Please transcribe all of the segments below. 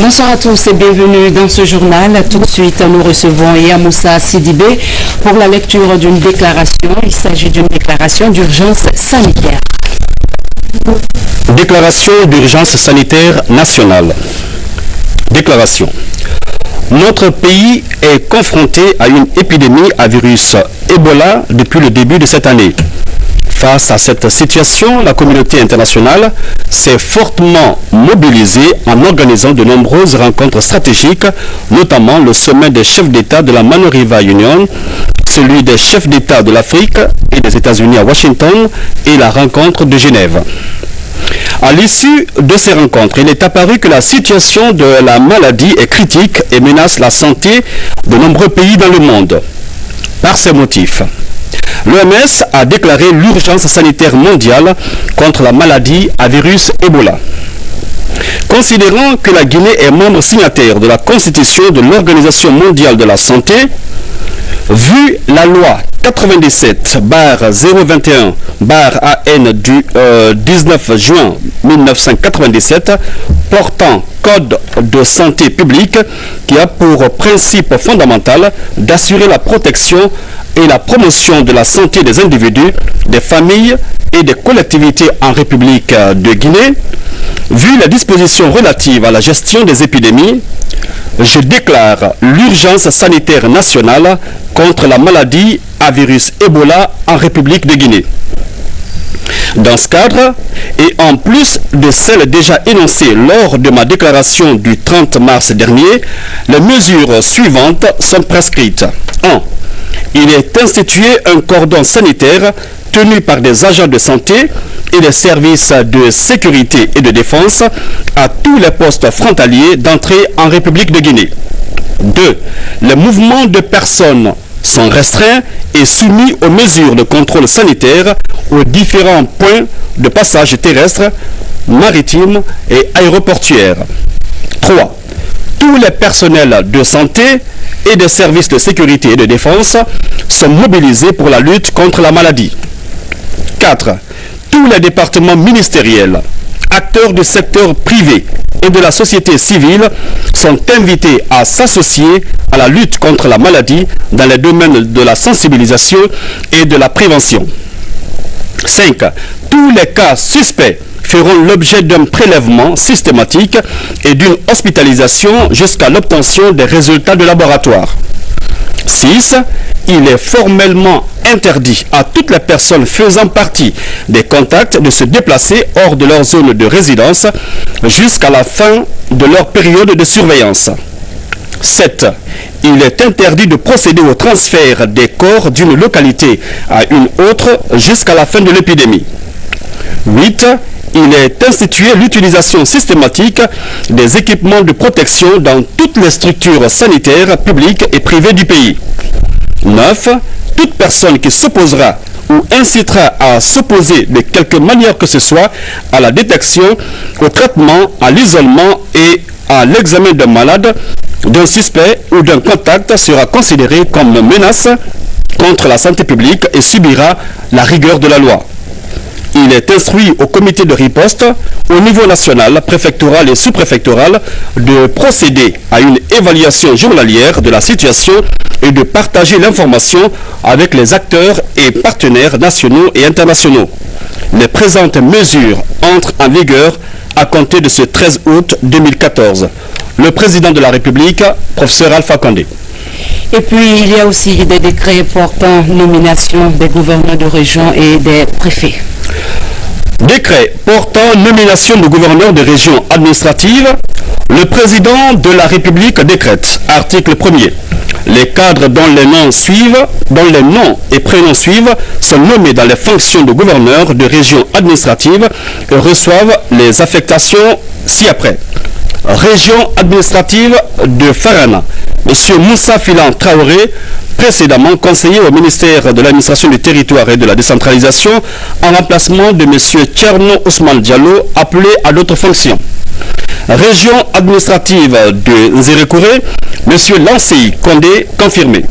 Bonsoir à tous et bienvenue dans ce journal. Tout de suite, nous recevons Yamoussa Sidibé pour la lecture d'une déclaration. Il s'agit d'une déclaration d'urgence sanitaire. Déclaration d'urgence sanitaire nationale. Déclaration. Notre pays est confronté à une épidémie à virus Ebola depuis le début de cette année. Face à cette situation, la communauté internationale s'est fortement mobilisée en organisant de nombreuses rencontres stratégiques, notamment le sommet des chefs d'État de la Manoriva Union, celui des chefs d'État de l'Afrique et des États-Unis à Washington et la rencontre de Genève. À l'issue de ces rencontres, il est apparu que la situation de la maladie est critique et menace la santé de nombreux pays dans le monde. Par ces motifs, l'OMS a déclaré l'urgence sanitaire mondiale contre la maladie à virus Ebola. Considérant que la Guinée est membre signataire de la Constitution de l'Organisation mondiale de la santé, vu la loi 97/021/AN du 19 juin 1997 portant Code de santé publique qui a pour principe fondamental d'assurer la protection et la promotion de la santé des individus, des familles et des collectivités en République de Guinée, vu les dispositions relatives à la gestion des épidémies, je déclare l'urgence sanitaire nationale contre la maladie à virus Ebola en République de Guinée. Dans ce cadre, et en plus de celles déjà énoncées lors de ma déclaration du 30 mars dernier, les mesures suivantes sont prescrites. 1. Il est institué un cordon sanitaire tenu par des agents de santé et des services de sécurité et de défense à tous les postes frontaliers d'entrée en République de Guinée. 2. Les mouvements de personnes sont restreints et soumis aux mesures de contrôle sanitaire aux différents points de passage terrestre, maritime et aéroportuaire. 3. Tous les personnels de santé et des services de sécurité et de défense sont mobilisés pour la lutte contre la maladie. 4. Tous les départements ministériels, acteurs du secteur privé et de la société civile sont invités à s'associer à la lutte contre la maladie dans les domaines de la sensibilisation et de la prévention. 5. Tous les cas suspects feront l'objet d'un prélèvement systématique et d'une hospitalisation jusqu'à l'obtention des résultats de laboratoire. 6. Il est formellement interdit à toutes les personnes faisant partie des contacts de se déplacer hors de leur zone de résidence jusqu'à la fin de leur période de surveillance. 7. Il est interdit de procéder au transfert des corps d'une localité à une autre jusqu'à la fin de l'épidémie. 8. Il est institué l'utilisation systématique des équipements de protection dans toutes les structures sanitaires publiques et privées du pays. 9. Toute personne qui s'opposera ou incitera à s'opposer de quelque manière que ce soit à la détection, au traitement, à l'isolement et à l'examen d'un malade, d'un suspect ou d'un contact sera considérée comme une menace contre la santé publique et subira la rigueur de la loi. Il est instruit au comité de riposte, au niveau national, préfectoral et sous-préfectoral, de procéder à une évaluation journalière de la situation et de partager l'information avec les acteurs et partenaires nationaux et internationaux. Les présentes mesures entrent en vigueur à compter de ce 13 août 2014. Le président de la République, professeur Alpha Condé. Et puis, il y a aussi des décrets portant nomination des gouverneurs de région et des préfets. Décret portant nomination de gouverneurs de régions administratives. Le président de la République décrète, article 1er, les cadres dont les noms et prénoms suivent sont nommés dans les fonctions de gouverneurs de régions administratives et reçoivent les affectations ci-après. Région administrative de Farana, M. Moussa Filan Traoré, précédemment conseiller au ministère de l'administration du territoire et de la décentralisation, en remplacement de M. Tcherno Ousmane Diallo, appelé à d'autres fonctions. Région administrative de Nzerekouré, M. Lansei Condé, confirmé.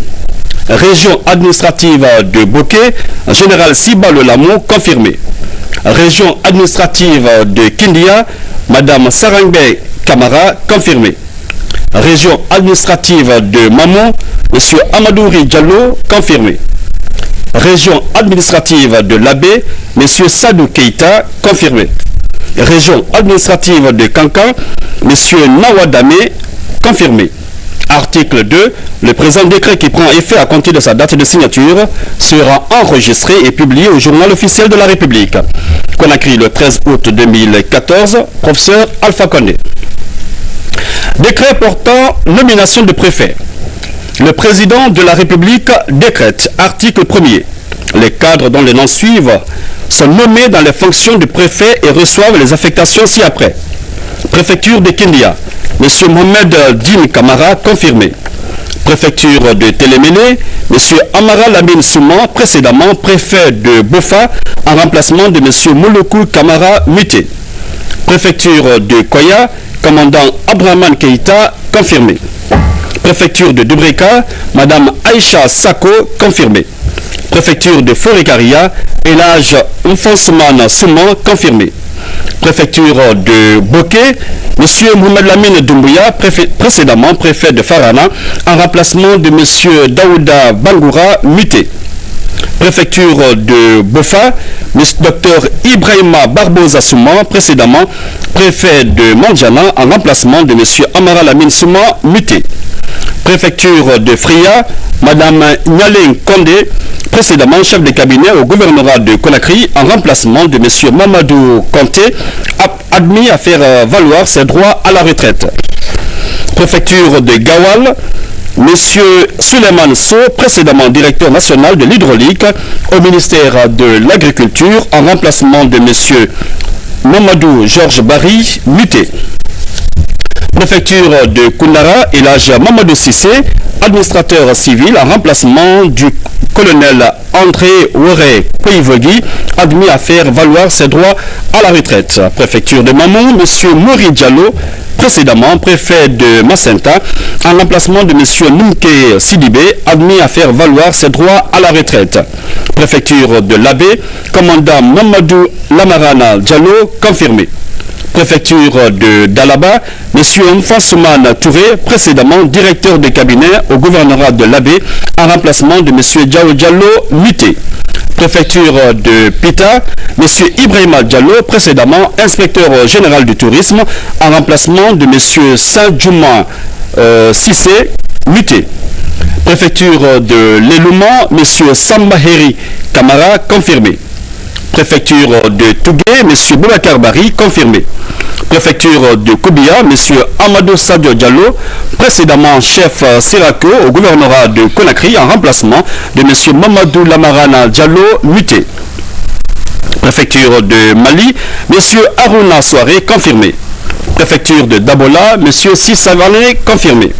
Région administrative de Boké, Général Siba Le Lamou, confirmé. Région administrative de Kindia, Madame Sarangbe Kamara, confirmé. Région administrative de Mamon, Monsieur Amadouri Diallo, confirmé. Région administrative de Labé, Monsieur Sadou Keita, confirmé. Région administrative de Kankan, Monsieur Nawadame, confirmé. Article 2. Le présent décret qui prend effet à compter de sa date de signature sera enregistré et publié au journal officiel de la République. Conakry le 13 août 2014, professeur Alpha Condé. Décret portant nomination de préfet. Le président de la République décrète, article 1er, les cadres dont les noms suivent sont nommés dans les fonctions de préfet et reçoivent les affectations ci-après. Préfecture de Kindia, M. Mohamed Din Kamara, confirmé. Préfecture de Télémélé, M. Amara Lamine Souman, précédemment préfet de Bofa, en remplacement de M. Mouloukou Kamara, muté. Préfecture de Koya, commandant Abraman Keita, confirmé. Préfecture de Dubreka, Mme Aïcha Sako, confirmé. Préfecture de Forikaria, Elage Mfonsman Souman, confirmé. Préfecture de Boké, M. Mohamed Lamine Doumbouya, précédemment préfet de Farana, en remplacement de M. Daouda Bangoura, muté. Préfecture de Bofa, M. Dr Ibrahima Barbosa Souman, précédemment préfet de Mandjana, en remplacement de M. Amara Lamine Souman, muté. Préfecture de Fria, Mme Nyaleng Kondé, précédemment chef de cabinet au gouvernorat de Conakry, en remplacement de M. Mamadou Kanté, admis à faire valoir ses droits à la retraite. Préfecture de Gawal, M. Suleiman So, précédemment directeur national de l'hydraulique au ministère de l'Agriculture, en remplacement de M. Mamadou Georges Barry, muté. Préfecture de Koundara, Elage Mamadou Sissé, administrateur civil, en remplacement du colonel André Ouere Koivogui, admis à faire valoir ses droits à la retraite. Préfecture de Mamon, M. Mouri Diallo, précédemment préfet de Macenta, en remplacement de M. Noumke Sidibé, admis à faire valoir ses droits à la retraite. Préfecture de Labé, commandant Mamadou Lamarana Diallo, confirmé. Préfecture de Dalaba, M. Mfansouman Touré, précédemment directeur de cabinet au gouvernorat de l'Abbé, en remplacement de M. Diao Diallo, muté. Préfecture de Pita, M. Ibrahima Diallo, précédemment inspecteur général du tourisme, en remplacement de M. Saint-Djouma Sissé, muté. Préfecture de l'Elouma, M. Sambaheri Kamara, confirmé. Préfecture de Tougué, M. Boubacar Bari, confirmé. Préfecture de Koubia, M. Amadou Sadio Diallo, précédemment chef Sirako au gouvernorat de Conakry, en remplacement de M. Mamadou Lamarana Diallo, muté. Préfecture de Mali, M. Aruna Soare, confirmé. Préfecture de Dabola, M. Sissavane, confirmé.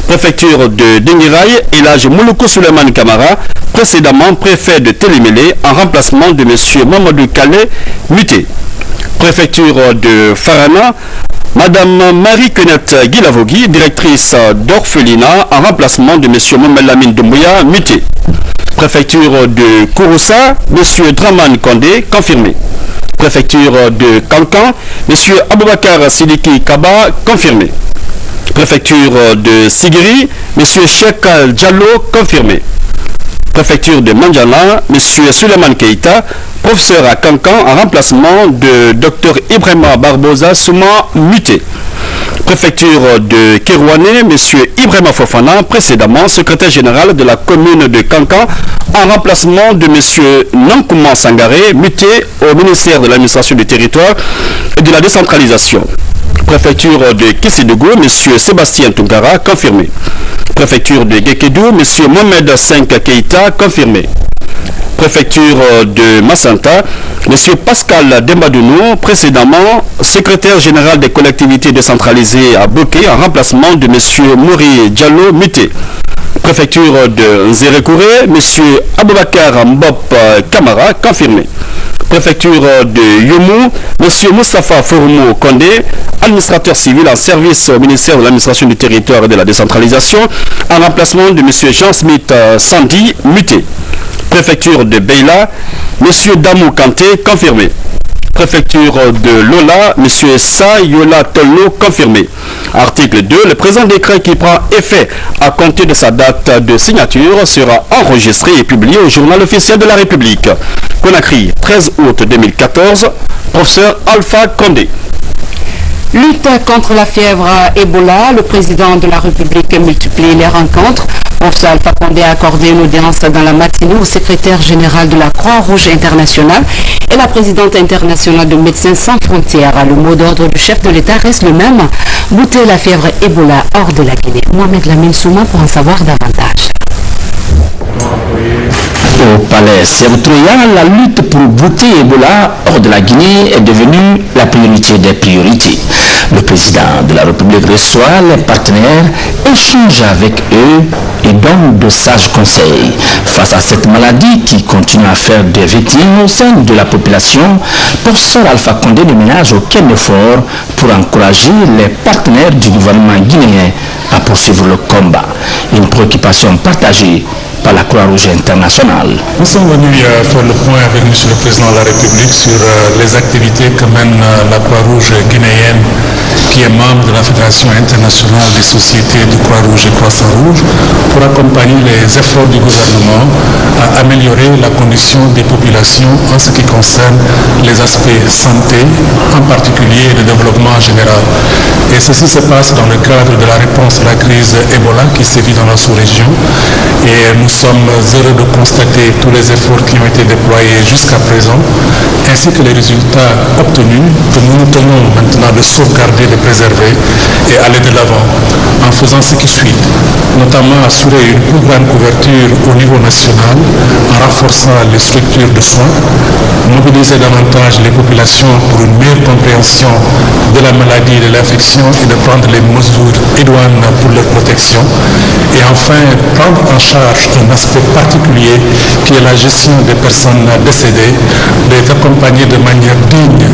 Préfecture de Dengirai, Elage Mouloukou Suleiman Kamara, précédemment préfet de Télémélé, en remplacement de M. Mamadou Kalé, muté. Préfecture de Farana, Mme Marie-Kenette Guilavogui, directrice d'orphelinat, en remplacement de M. Mohamed Lamine Doumbouya, muté. Préfecture de Kouroussa, M. Draman Kondé, confirmé. Préfecture de Kankan, M. Aboubakar Sidiki Kaba, confirmé. Préfecture de Sigiri, M. Cheikh Diallo, confirmé. Préfecture de Mandjana, M. Suleiman Keita, professeur à Kankan, en remplacement de Dr Ibrahima Barbosa Souma, muté. Préfecture de Kérouané, M. Ibrahima Fofana, précédemment secrétaire général de la commune de Kankan, en remplacement de M. Nankouman Sangaré, muté au ministère de l'administration du territoire et de la décentralisation. Préfecture de Kissidegou, M. Sébastien Toungara, confirmé. Préfecture de Gekedou, M. Mohamed Senk Keita, confirmé. Préfecture de Massanta, M. Pascal Dembadounou, précédemment secrétaire général des collectivités décentralisées à Boké, en remplacement de M. Mouri Diallo, muté. Préfecture de Nzérekouré, M. Aboubakar Mbop Kamara, confirmé. Préfecture de Youmou, M. Moustapha Fourmou Kondé, administrateur civil en service au ministère de l'administration du territoire et de la décentralisation, en remplacement de M. Jean-Smith Sandy, muté. Préfecture de Beila, M. Damou Kanté, confirmé. préfecture de Lola, M. Sayola Tolo, confirmé. Article 2, le présent décret qui prend effet à compter de sa date de signature sera enregistré et publié au journal officiel de la République. Conakry, 13 août 2014, professeur Alpha Condé. Lutte contre la fièvre Ebola, le président de la République multiplie les rencontres. Professeur Alpha Condé a accordé une audience dans la matinée au secrétaire général de la Croix-Rouge internationale et la présidente internationale de Médecins sans frontières. Le mot d'ordre du chef de l'État reste le même, bouter la fièvre Ebola hors de la Guinée. Mohamed Lamine Souma pour en savoir davantage. Au palais Sertrouya, la lutte pour bouter Ebola hors de la Guinée est devenue la priorité des priorités. Le président de la République reçoit les partenaires, échange avec eux et donne de sages conseils. Face à cette maladie qui continue à faire des victimes au sein de la population, professeur Alpha Condé ne ménage aucun effort pour encourager les partenaires du gouvernement guinéen à poursuivre le combat. Une préoccupation partagée par la Croix-Rouge internationale. Nous sommes venus faire le point avec M. le Président de la République sur les activités que mène la Croix-Rouge guinéenne, qui est membre de la Fédération internationale des sociétés de Croix-Rouge et Croissant-Rouge, pour accompagner les efforts du gouvernement à améliorer la condition des populations en ce qui concerne les aspects santé, en particulier le développement général. Et ceci se passe dans le cadre de la réponse à la crise Ebola qui sévit dans la sous-région. Et nous sommes heureux de constater tous les efforts qui ont été déployés jusqu'à présent, ainsi que les résultats obtenus que nous nous tenons maintenant de sauvegarder, de préserver et aller de l'avant en faisant ce qui suit, notamment assurer une plus grande couverture au niveau national en renforçant les structures de soins, mobiliser davantage les populations pour une meilleure compréhension de la maladie et de l'infection et de prendre les mesures idoines pour leur protection, et enfin prendre en charge un aspect particulier qui est la gestion des personnes décédées, de les accompagner de manière digne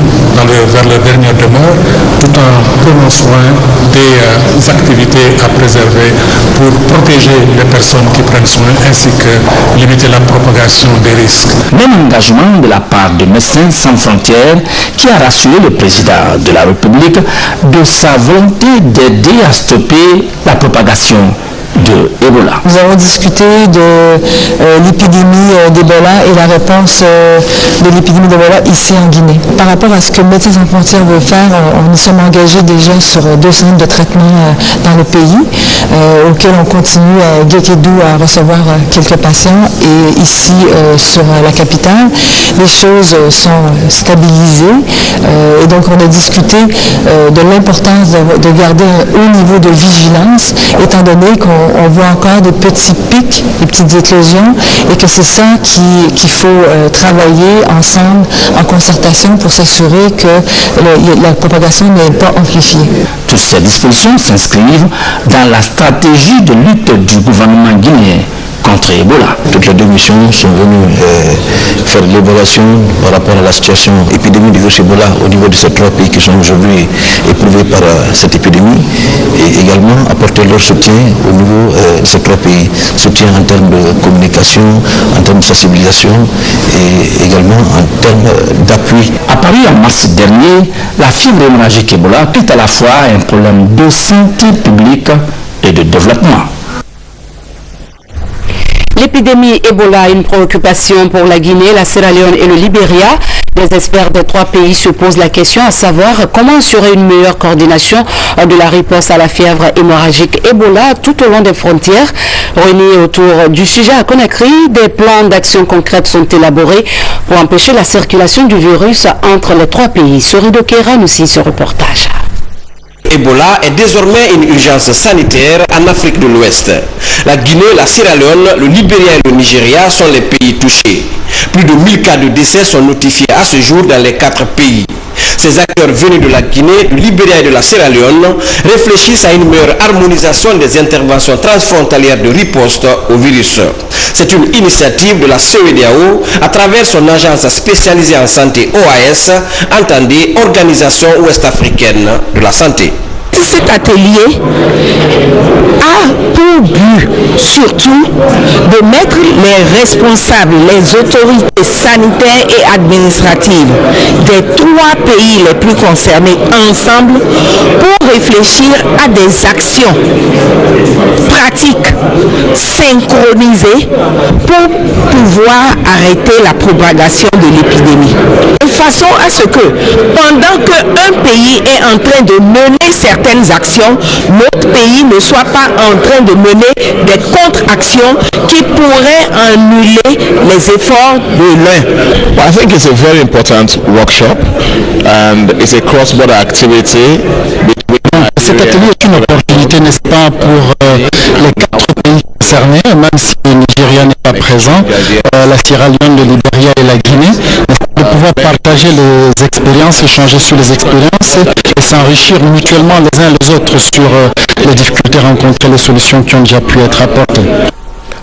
vers leur dernière demeure, tout en prenant soin des activités à préserver pour protéger les personnes qui prennent soin ainsi que limiter la propagation des risques. Même engagement de la part de Médecins sans frontières qui a rassuré le président de la République de sa volonté d'aider à stopper la propagation de Ebola. Nous avons discuté de l'épidémie d'Ebola et la réponse de l'épidémie d'Ebola ici en Guinée. Par rapport à ce que Médecins sans frontières veut faire, nous sommes engagés déjà sur 2 centres de traitement dans le pays, auxquels on continue à Guékédou à recevoir quelques patients, et ici sur la capitale, les choses sont stabilisées, et donc on a discuté de l'importance de garder un haut niveau de vigilance, étant donné qu'on voit encore des petits pics, des petites éclosions, et que c'est ça qu'il faut travailler ensemble en concertation pour s'assurer que la propagation n'est pas amplifiée. Toutes ces dispositions s'inscrivent dans la stratégie de lutte du gouvernement guinéen contre Ebola. Toutes les 2 missions sont venues faire l'évaluation par rapport à la situation épidémique du virus Ebola au niveau de ces 3 pays qui sont aujourd'hui éprouvés par cette épidémie, et également apporter leur soutien au niveau de ces 3 pays. Soutien en termes de communication, en termes de sensibilisation et également en termes d'appui. Apparu en mars dernier, la fièvre hémorragique Ebola est à la fois un problème de santé publique et de développement. L'épidémie Ebola est une préoccupation pour la Guinée, la Sierra Leone et le Libéria. Les experts des 3 pays se posent la question à savoir comment assurer une meilleure coordination de la riposte à la fièvre hémorragique Ebola tout au long des frontières. Réunis autour du sujet à Conakry, des plans d'action concrètes sont élaborés pour empêcher la circulation du virus entre les 3 pays. Sorido Kéran aussi ce reportage. Ebola est désormais une urgence sanitaire en Afrique de l'Ouest. La Guinée, la Sierra Leone, le Libéria et le Nigeria sont les pays touchés. Plus de 1000 cas de décès sont notifiés à ce jour dans les 4 pays. Ces acteurs venus de la Guinée, du Libéria et de la Sierra Leone réfléchissent à une meilleure harmonisation des interventions transfrontalières de riposte au virus. C'est une initiative de la CEDEAO à travers son agence spécialisée en santé OAS, entendez Organisation Ouest-Africaine de la Santé. cet atelier a pour but surtout de mettre les responsables, les autorités sanitaires et administratives des 3 pays les plus concernés ensemble pour réfléchir à des actions pratiques synchronisées pour pouvoir arrêter la propagation de l'épidémie. De façon à ce que pendant qu'un pays est en train de mener certaines actions, l'autre pays ne soit pas en train de mener des contre-actions qui pourraient annuler les efforts de l'un. Well, I think it's a very important workshop and it's a cross-border activity. Cet atelier est une opportunité, n'est-ce pas, pour les 4 pays concernés, même si le Nigeria n'est pas présent, la Sierra Leone, le Libéria et la Guinée, de pouvoir partager les expériences, échanger sur les expériences et s'enrichir mutuellement les uns les autres sur les difficultés rencontrées, les solutions qui ont déjà pu être apportées.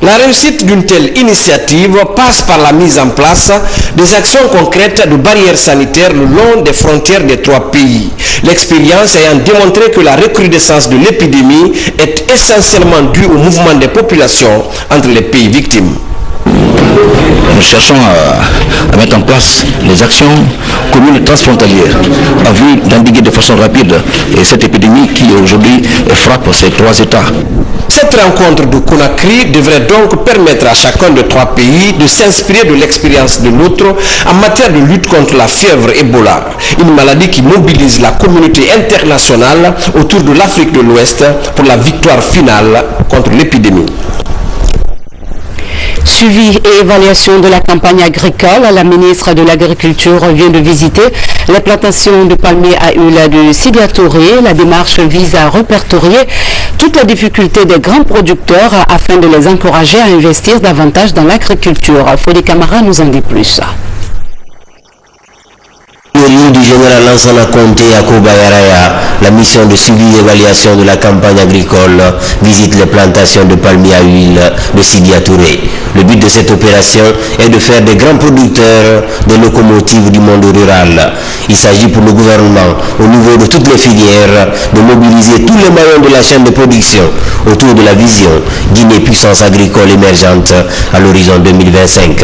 La réussite d'une telle initiative passe par la mise en place des actions concrètes de barrières sanitaires le long des frontières des 3 pays. L'expérience ayant démontré que la recrudescence de l'épidémie est essentiellement due au mouvement des populations entre les pays victimes. Nous cherchons à mettre en place les actions communes transfrontalières en vue d'endiguer de façon rapide cette épidémie qui aujourd'hui frappe ces 3 États. Cette rencontre de Conakry devrait donc permettre à chacun des 3 pays de s'inspirer de l'expérience de l'autre en matière de lutte contre la fièvre Ebola, une maladie qui mobilise la communauté internationale autour de l'Afrique de l'Ouest pour la victoire finale contre l'épidémie. Suivi et évaluation de la campagne agricole, la ministre de l'Agriculture vient de visiter les plantations de palmiers à huile de Sidi Touré. La démarche vise à répertorier toutes les difficultés des grands producteurs afin de les encourager à investir davantage dans l'agriculture. Fodi Camara nous en dit plus. Du général Lansana Conté à Kobayaraya, la mission de suivi et évaluation de la campagne agricole visite les plantations de palmiers à huile de Sidi Touré. Le but de cette opération est de faire des grands producteurs des locomotives du monde rural. Il s'agit pour le gouvernement, au niveau de toutes les filières, de mobiliser tous les maillons de la chaîne de production autour de la vision Guinée puissance agricole émergente à l'horizon 2025.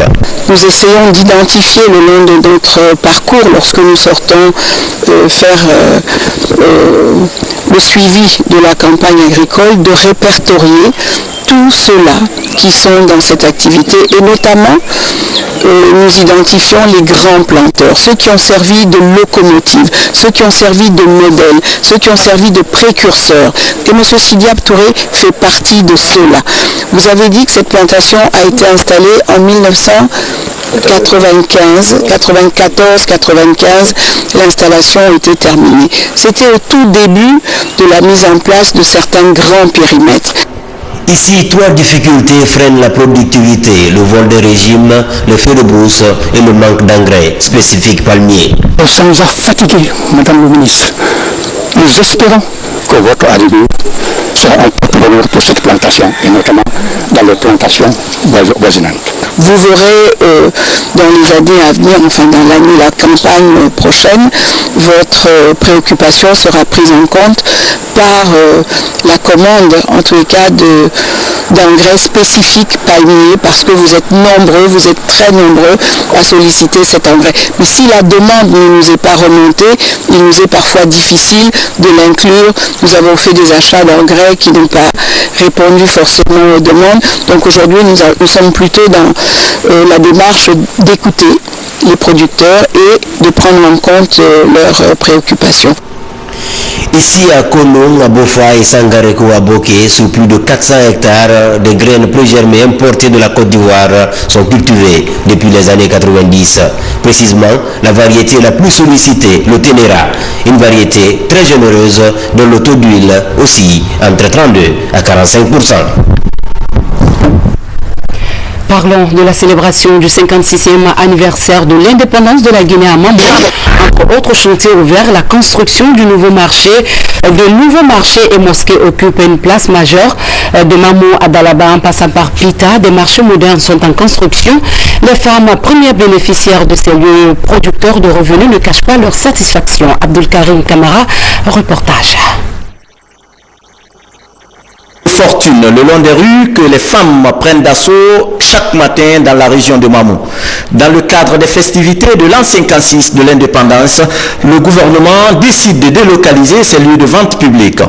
Nous essayons d'identifier le long de notre parcours lorsque nous sortons faire le suivi de la campagne agricole, de répertorier tous ceux-là qui sont dans cette activité et notamment nous identifions les grands planteurs, ceux qui ont servi de locomotive, ceux qui ont servi de modèle, ceux qui ont servi de précurseurs. Et M. Sidi Touré fait partie de ceux-là. Vous avez dit que cette plantation a été installée en 94-95, l'installation a été terminée. C'était au tout début de la mise en place de certains grands périmètres. Ici, 3 difficultés freinent la productivité, le vol des régimes, le feu de brousse et le manque d'engrais spécifiques palmiers. Ça nous a fatigués, Madame le ministre. Nous espérons que votre arrivée sera un porte-bonheur pour cette plantation, et notamment dans les plantations voisinantes. Vous verrez dans les années à venir, enfin dans l'année, la campagne prochaine, votre préoccupation sera prise en compte par la commande, en tous les cas, d'engrais spécifiques palmiers, parce que vous êtes nombreux, vous êtes très nombreux à solliciter cet engrais. Mais si la demande ne nous est pas remontée, il nous est parfois difficile de l'inclure. Nous avons fait des achats d'engrais qui n'ont pas répondu forcément aux demandes. Donc aujourd'hui, nous sommes plutôt dans la démarche d'écouter les producteurs et de prendre en compte leurs préoccupations. Ici à Konon, à Bofa et Sangareko à Boké, sous plus de 400 hectares, des graines prégermées importées de la Côte d'Ivoire sont cultivées depuis les années 90. Précisément, la variété la plus sollicitée, le Ténéra, une variété très généreuse dont le taux d'huile oscille entre 32 à 45%. Parlons de la célébration du 56e anniversaire de l'indépendance de la Guinée à Mambo. Entre autres chantiers ouverts, la construction du nouveau marché. De nouveaux marchés et mosquées occupent une place majeure. De Mamou à Dalaba en passant par Pita, des marchés modernes sont en construction. Les femmes, premières bénéficiaires de ces lieux producteurs de revenus, ne cachent pas leur satisfaction. Abdul Karim Kamara, reportage. fortune le long des rues que les femmes prennent d'assaut chaque matin dans la région de Mamou. Dans le cadre des festivités de l'an 56 de l'indépendance, le gouvernement décide de délocaliser ces lieux de vente publique.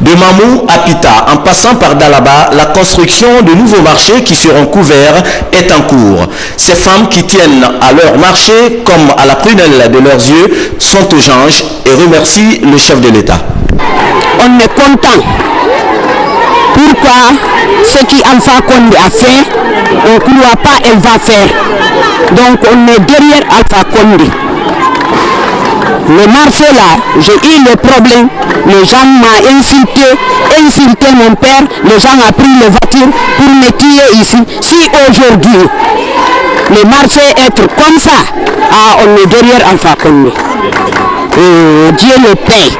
De Mamou à Pita, en passant par Dalaba, la construction de nouveaux marchés qui seront couverts est en cours. Ces femmes qui tiennent à leur marché comme à la prunelle de leurs yeux sont aux anges et remercient le chef de l'État. On est content. Pourquoi ce qui Alpha Condé a fait, on ne croit pas qu'elle va faire. Donc on est derrière Alpha Condé. Le marché là, j'ai eu le problème, les gens m'ont insulté mon père, les gens ont pris les voitures pour me tuer ici. Si aujourd'hui, le marché est comme ça, on est derrière Alpha Condé. Dieu le paie.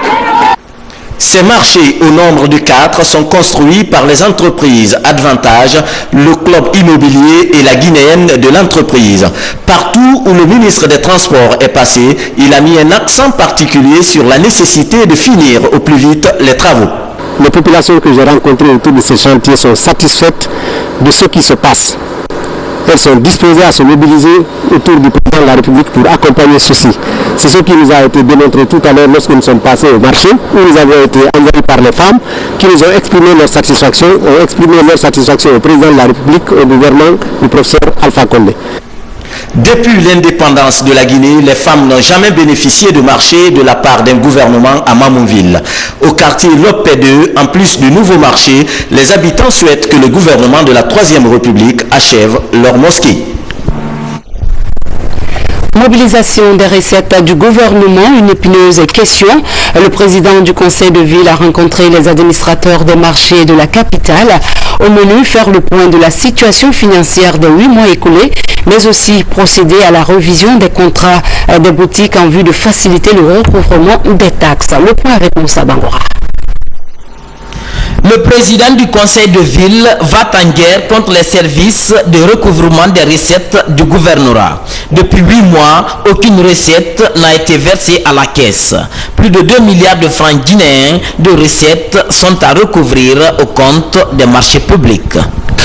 Ces marchés au nombre de 4 sont construits par les entreprises Advantage, le club immobilier et la guinéenne de l'entreprise. Partout où le ministre des Transports est passé, il a mis un accent particulier sur la nécessité de finir au plus vite les travaux. Les populations que j'ai rencontrées autour de ces chantiers sont satisfaites de ce qui se passe. Elles sont disposées à se mobiliser autour du président de la République pour accompagner ceci. C'est ce qui nous a été démontré tout à l'heure lorsque nous sommes passés au marché, où nous avons été envoyés par les femmes qui nous ont exprimé leur satisfaction, au président de la République, au gouvernement du professeur Alpha Condé. Depuis l'indépendance de la Guinée, les femmes n'ont jamais bénéficié de marché de la part d'un gouvernement à Mamouville. Au quartier Lopé 2, en plus du nouveau marché, les habitants souhaitent que le gouvernement de la Troisième République achève leur mosquée. Mobilisation des recettes du gouvernement, une épineuse question. Le président du conseil de ville a rencontré les administrateurs des marchés de la capitale. Au menu, faire le point de la situation financière des 8 mois écoulés, mais aussi procéder à la révision des contrats des boutiques en vue de faciliter le recouvrement des taxes. Le point avec Moussa Bangora. Le président du conseil de ville va en guerre contre les services de recouvrement des recettes du gouvernorat. Depuis 8 mois, aucune recette n'a été versée à la caisse. Plus de 2 milliards de francs guinéens de recettes sont à recouvrir au compte des marchés publics.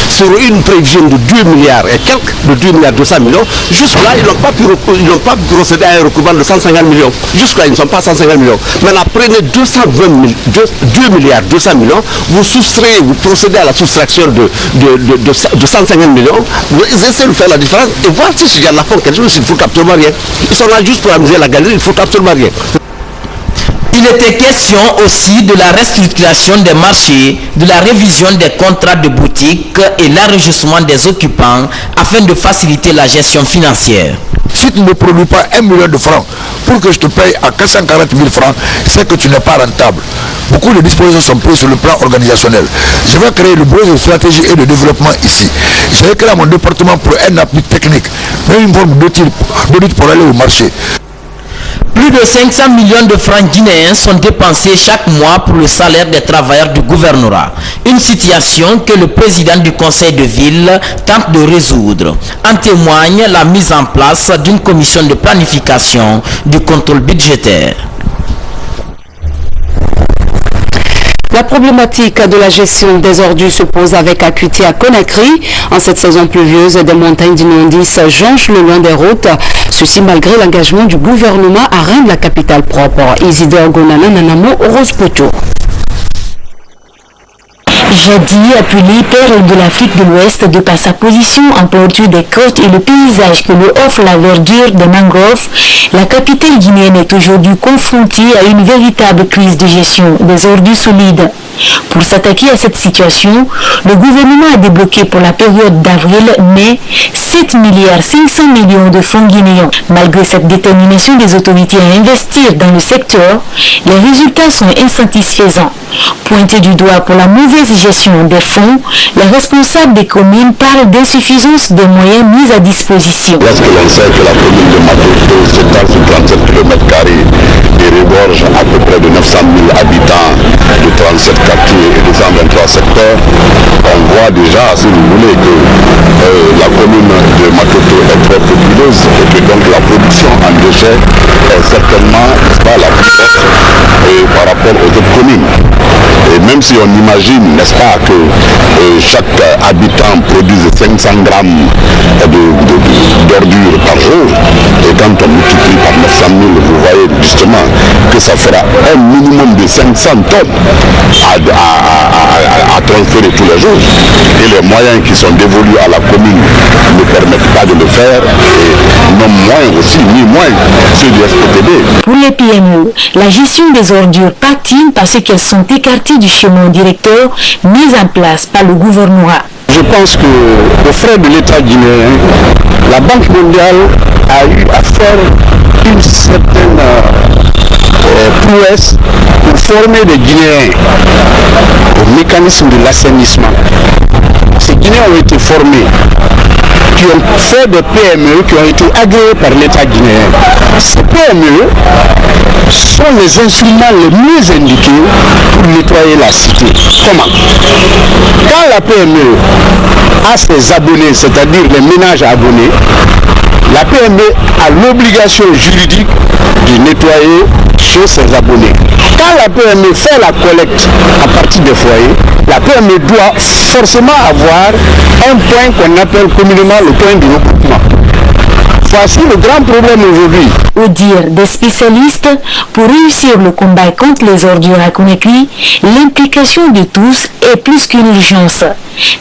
Sur une prévision de 2 milliards et quelques, de 2 milliards 200 millions, jusque-là, ils n'ont pas pu procéder à un recouvrement de 150 millions. Jusque-là, ils ne sont pas 150 millions. Maintenant, prenez 2 milliards 200 millions, vous procédez à la soustraction de 150 millions, vous essayez de faire la différence et voir si je la font quelque chose, il ne faut absolument rien. Ils sont là juste pour amuser la galerie, il ne faut absolument rien. Il était question aussi de la restructuration des marchés, de la révision des contrats de boutique et l'enregistrement des occupants afin de faciliter la gestion financière. Si tu ne produis pas 1 million de francs pour que je te paye à 440 000 francs, c'est que tu n'es pas rentable. Beaucoup de dispositions sont prises sur le plan organisationnel. Je vais créer le bureau de stratégie et de développement ici. Je vais créer mon département pour un appui technique, même une forme d'audit pour aller au marché. Plus de 500 millions de francs guinéens sont dépensés chaque mois pour le salaire des travailleurs du gouvernorat. Une situation que le président du conseil de ville tente de résoudre. En témoigne la mise en place d'une commission de planification du contrôle budgétaire. La problématique de la gestion des ordures se pose avec acuité à Conakry. En cette saison pluvieuse, des montagnes d'immondices jonchent le long des routes. Ceci malgré l'engagement du gouvernement à rendre la capitale propre. Isidore Gonana Nanamo, Rose Poto. Jadis appelé perle de l'Afrique de l'Ouest de par sa position en bordure des côtes et le paysage que lui offre la verdure des mangroves, la capitale guinéenne est aujourd'hui confrontée à une véritable crise de gestion des ordures solides. Pour s'attaquer à cette situation, le gouvernement a débloqué pour la période d'avril-mai 7 milliards 500 millions de francs guinéens. Malgré cette détermination des autorités à investir dans le secteur, les résultats sont insatisfaisants. Pointé du doigt pour la mauvaise gestion des fonds, les responsables des communes parlent d'insuffisance des moyens mis à disposition. Lorsque l'on sait que la commune de Maputo s'étend sur 37 km² et regorge à peu près de 900 000 habitants de 37 quartiers et 223 secteurs, on voit déjà, si vous voulez, que la commune de Maputo est très populeuse et que donc la production en déchets est certainement pas la plus basse par rapport aux autres communes. Et même si on imagine, n'est-ce pas, que chaque habitant produise 500 grammes d'ordures par jour, et quand on multiplie par 900 000, vous voyez justement que ça fera un minimum de 500 tonnes à transférer tous les jours. Et les moyens qui sont dévolus à la commune ne permettent pas de le faire, et non moins aussi, ni moins ceux du SPTB. Pour les PME, la gestion des ordures patine parce qu'elles sont écartées du chemin directeur mis en place par le gouvernorat. Je pense que, aux frais de l'État guinéen, la Banque mondiale a eu à faire une certaine prouesse pour former des Guinéens au mécanisme de l'assainissement. Ces Guinéens ont été formés, qui ont fait des PME, qui ont été agréés par l'État guinéen. Ces PME sont les instruments les mieux indiqués pour nettoyer la cité. Comment? Quand la PME a ses abonnés, c'est-à-dire les ménages abonnés, la PME a l'obligation juridique de nettoyer chez ses abonnés. Quand la PME fait la collecte à partir des foyers, la PME doit forcément avoir un point qu'on appelle communément le point de regroupement. Voici le grand problème aujourd'hui. Au dire des spécialistes, pour réussir le combat contre les ordures à Conakry, l'implication de tous est plus qu'une urgence.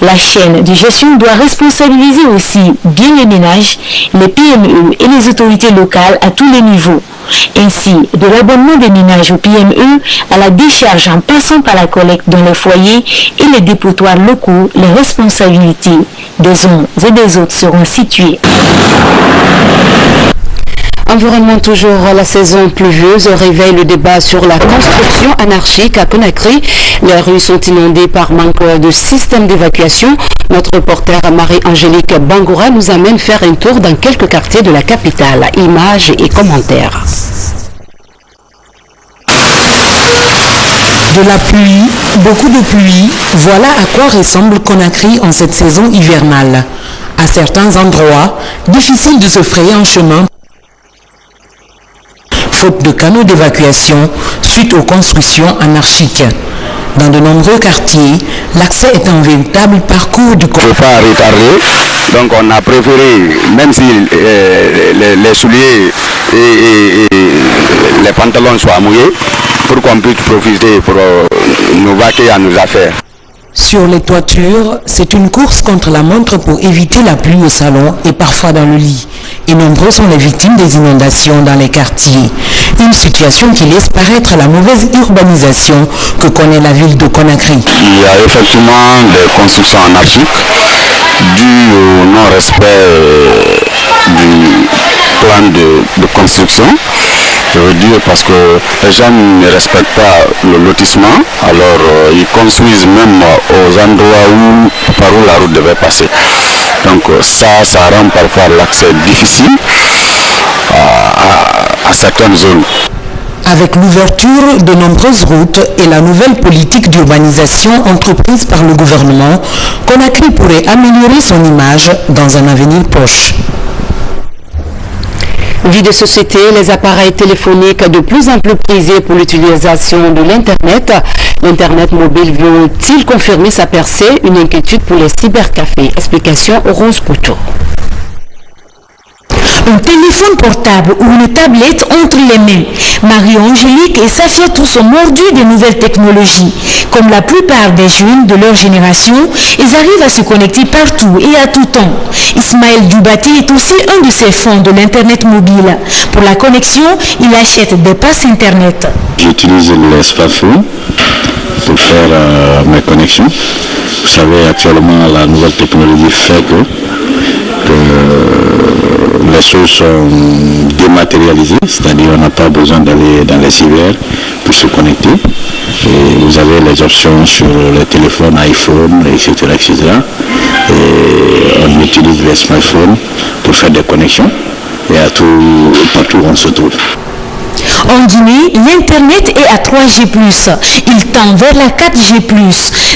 La chaîne de gestion doit responsabiliser aussi bien les ménages, les PME et les autorités locales à tous les niveaux. Ainsi, de l'abonnement des ménages aux PME à la décharge en passant par la collecte dans les foyers et les dépotoirs locaux, les responsabilités des uns et des autres seront situées. Environnement toujours, la saison pluvieuse réveille le débat sur la construction anarchique à Conakry. Les rues sont inondées par manque de système d'évacuation. Notre reporter Marie-Angélique Bangoura nous amène faire un tour dans quelques quartiers de la capitale. Images et commentaires. De la pluie, beaucoup de pluie, voilà à quoi ressemble Conakry en cette saison hivernale. À certains endroits, difficile de se frayer un chemin faute de canaux d'évacuation suite aux constructions anarchiques. Dans de nombreux quartiers, l'accès est un véritable parcours du combat. Il ne faut pas retarder, donc on a préféré, même si les souliers et les pantalons soient mouillés, pour qu'on puisse profiter pour nous vaquer à nos affaires. Sur les toitures, c'est une course contre la montre pour éviter la pluie au salon et parfois dans le lit. Et nombreux sont les victimes des inondations dans les quartiers. Une situation qui laisse paraître la mauvaise urbanisation que connaît la ville de Conakry. Il y a effectivement des constructions anarchiques dues au non-respect du plan de construction. Je veux dire parce que les gens ne respectent pas le lotissement, alors ils construisent même aux endroits par où la route devait passer. Donc ça rend parfois l'accès difficile à certaines zones. Avec l'ouverture de nombreuses routes et la nouvelle politique d'urbanisation entreprise par le gouvernement, Conakry pourrait améliorer son image dans un avenir proche. Vie de société, les appareils téléphoniques de plus en plus prisés pour l'utilisation de l'Internet. L'Internet mobile veut-il confirmer sa percée? Une inquiétude pour les cybercafés. Explication Rose Poutou. Un téléphone portable ou une tablette entre les mains. Marie-Angélique et Safia tous sont mordus des nouvelles technologies. Comme la plupart des jeunes de leur génération, ils arrivent à se connecter partout et à tout temps. Ismaël Dubati est aussi un de ces fonds de l'Internet mobile. Pour la connexion, il achète des passes Internet. J'utilise les smartphones pour faire mes connexions. Vous savez, actuellement, la nouvelle technologie fait que les choses sont dématérialisées, c'est-à-dire on n'a pas besoin d'aller dans les cyber pour se connecter. Et vous avez les options sur les téléphones iPhone, etc. Et on utilise les smartphones pour faire des connexions et partout où on se trouve. En Guinée, l'Internet est à 3G+. Il tend vers la 4G+.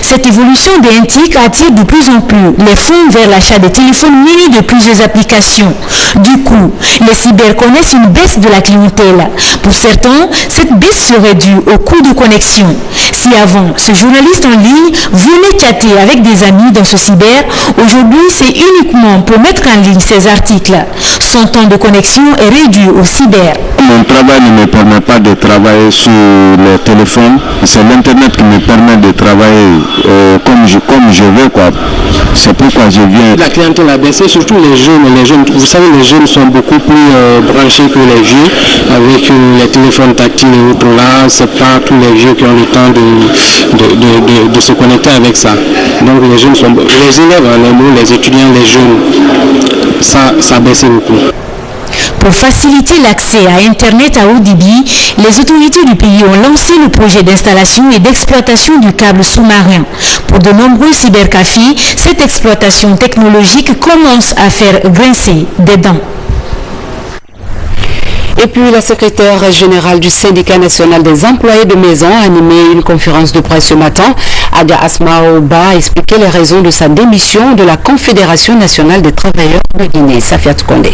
Cette évolution des NTIC attire de plus en plus les fonds vers l'achat des téléphones munis de plusieurs applications. Du coup, les cyber connaissent une baisse de la clientèle. Pour certains, cette baisse serait due au coût de connexion. Si avant, ce journaliste en ligne venait chatter avec des amis dans ce cyber, aujourd'hui, c'est uniquement pour mettre en ligne ses articles. Son temps de connexion est réduit au cyber. Mon travail ne me permet pas de travailler sur le téléphone. C'est l'Internet qui me permet de travailler comme je veux, quoi. C'est pourquoi je viens. La clientèle a baissé, surtout les jeunes. Vous savez, les jeunes sont beaucoup plus branchés que les vieux. Avec les téléphones tactiles et autres là, c'est pas tous les vieux qui ont le temps de se connecter avec ça. Donc les jeunes sont, les élèves, les étudiants, les jeunes, ça a baissé beaucoup. Pour faciliter l'accès à Internet à haut débit, les autorités du pays ont lancé le projet d'installation et d'exploitation du câble sous-marin. Pour de nombreux cybercafés, cette exploitation technologique commence à faire grincer des dents. Et puis la secrétaire générale du syndicat national des employés de maison a animé une conférence de presse ce matin. Adia Asmaoba a expliqué les raisons de sa démission de la Confédération nationale des travailleurs de Guinée. Safiat Kondé.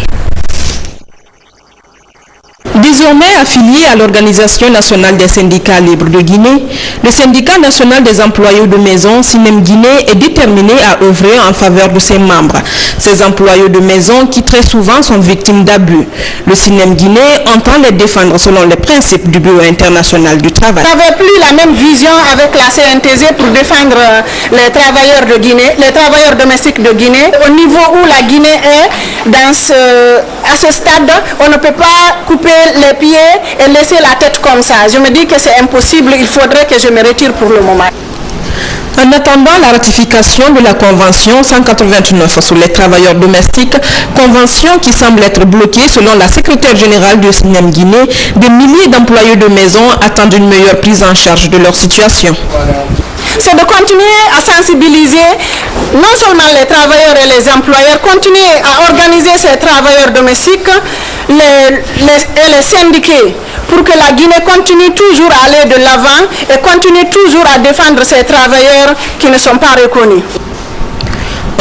Désormais affilié à l'Organisation nationale des syndicats libres de Guinée, le syndicat national des employés de maison, Sinem Guinée, est déterminé à œuvrer en faveur de ses membres, ces employés de maison qui très souvent sont victimes d'abus. Le Sinem Guinée entend les défendre selon les principes du Bureau international du travail. On n'avait plus la même vision avec la CNTZ pour défendre les travailleurs de Guinée, les travailleurs domestiques de Guinée. Au niveau où la Guinée est, à ce stade, on ne peut pas couper les pieds et laisser la tête comme ça. Je me dis que c'est impossible, il faudrait que je me retire pour le moment. En attendant la ratification de la Convention 189 sur les travailleurs domestiques, convention qui semble être bloquée selon la secrétaire générale du Sinem Guinée, des milliers d'employés de maison attendent une meilleure prise en charge de leur situation. C'est de continuer à sensibiliser non seulement les travailleurs et les employeurs, continuer à organiser ces travailleurs domestiques et les syndiqués pour que la Guinée continue toujours à aller de l'avant et continue toujours à défendre ces travailleurs qui ne sont pas reconnus.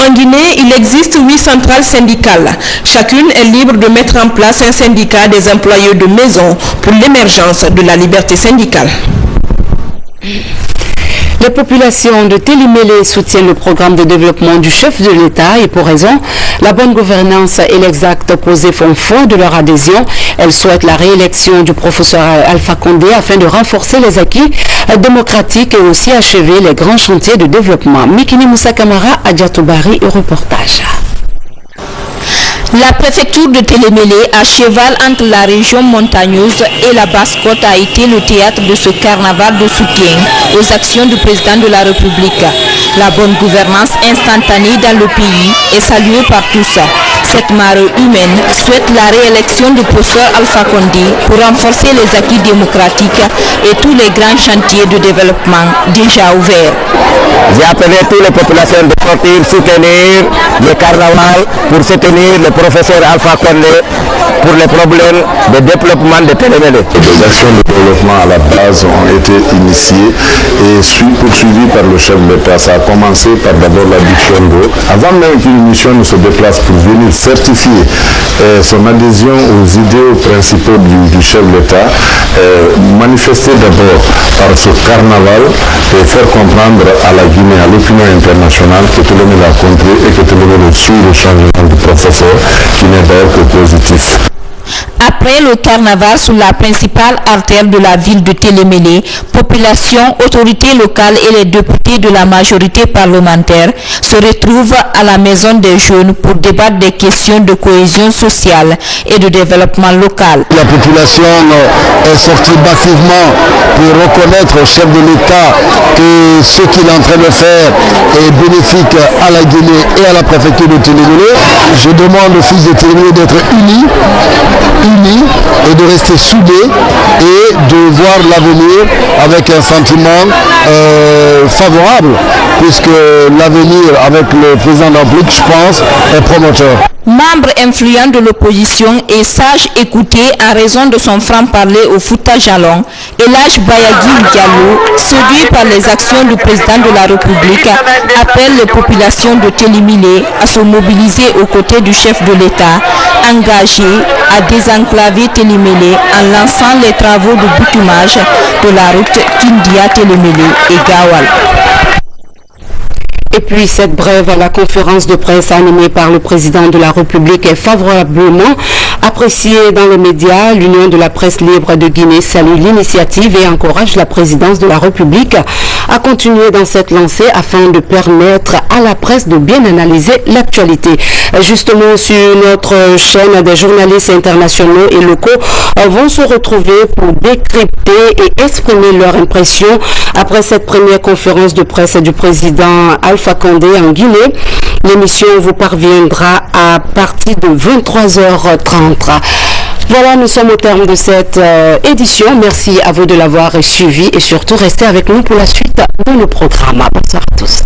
En Guinée, il existe 8 centrales syndicales. Chacune est libre de mettre en place un syndicat des employés de maison pour l'émergence de la liberté syndicale. Les populations de Télémélé soutiennent le programme de développement du chef de l'État et pour raison, la bonne gouvernance et l'exact opposé font foi de leur adhésion. Elles souhaitent la réélection du professeur Alpha Condé afin de renforcer les acquis démocratiques et aussi achever les grands chantiers de développement. Mikini Moussa Kamara, Adjatoubari, reportage. La préfecture de Télémélé, à cheval entre la région montagneuse et la Basse-Côte, a été le théâtre de ce carnaval de soutien aux actions du président de la République. La bonne gouvernance instantanée dans le pays est saluée par tous. Cette marée humaine souhaite la réélection du professeur Alpha Condé pour renforcer les acquis démocratiques et tous les grands chantiers de développement déjà ouverts. J'ai appelé toutes les populations de sortir soutenir le carnaval pour soutenir le professeur Alpha Condé pour les problèmes de développement de Télémélé. Les actions de développement à la base ont été initiées et poursuivies par le chef de l'État. Ça a commencé par d'abord l'adduction d'eau. Avant même qu'une mission ne se déplace pour venir certifier son adhésion aux idéaux principaux du chef de l'État, manifester d'abord par ce carnaval et faire comprendre à la Guinée, à l'opinion internationale que Télémélé a compris et que Télémélé suit le changement du professeur qui n'est d'ailleurs que positif. Après le carnaval sur la principale artère de la ville de Télémélé, population, autorités locales et les députés de la majorité parlementaire se retrouvent à la maison des jeunes pour débattre des questions de cohésion sociale et de développement local. La population est sortie massivement pour reconnaître au chef de l'État que ce qu'il est en train de faire est bénéfique à la Guinée et à la préfecture de Télémélé. Je demande aux fils de Télémélé d'être unis et de rester soudés et de voir l'avenir avec un sentiment favorable, puisque l'avenir avec le président de la République, je pense, est promoteur. Membre influent de l'opposition et sage écouté en raison de son franc-parler au Fouta Jalon, Elhadji Bayagi Diallo, séduit par les actions du président de la République, appelle les populations de Télimilé à se mobiliser aux côtés du chef de l'État, engagé à désenclaver Télimilé en lançant les travaux de bitumage de la route Kindia-Télimilé et Gawal. Et puis cette brève à la conférence de presse animée par le président de la République est favorablement appréciée dans les médias. L'Union de la presse libre de Guinée salue l'initiative et encourage la présidence de la République à continuer dans cette lancée afin de permettre à la presse de bien analyser l'actualité. Justement, sur notre chaîne, des journalistes internationaux et locaux vont se retrouver pour décrypter et exprimer leur impression après cette première conférence de presse du président Alpha Condé en Guinée. L'émission vous parviendra à partir de 23h30. Voilà, nous sommes au terme de cette édition. Merci à vous de l'avoir suivi et surtout restez avec nous pour la suite de nos programmes. Bonsoir à tous.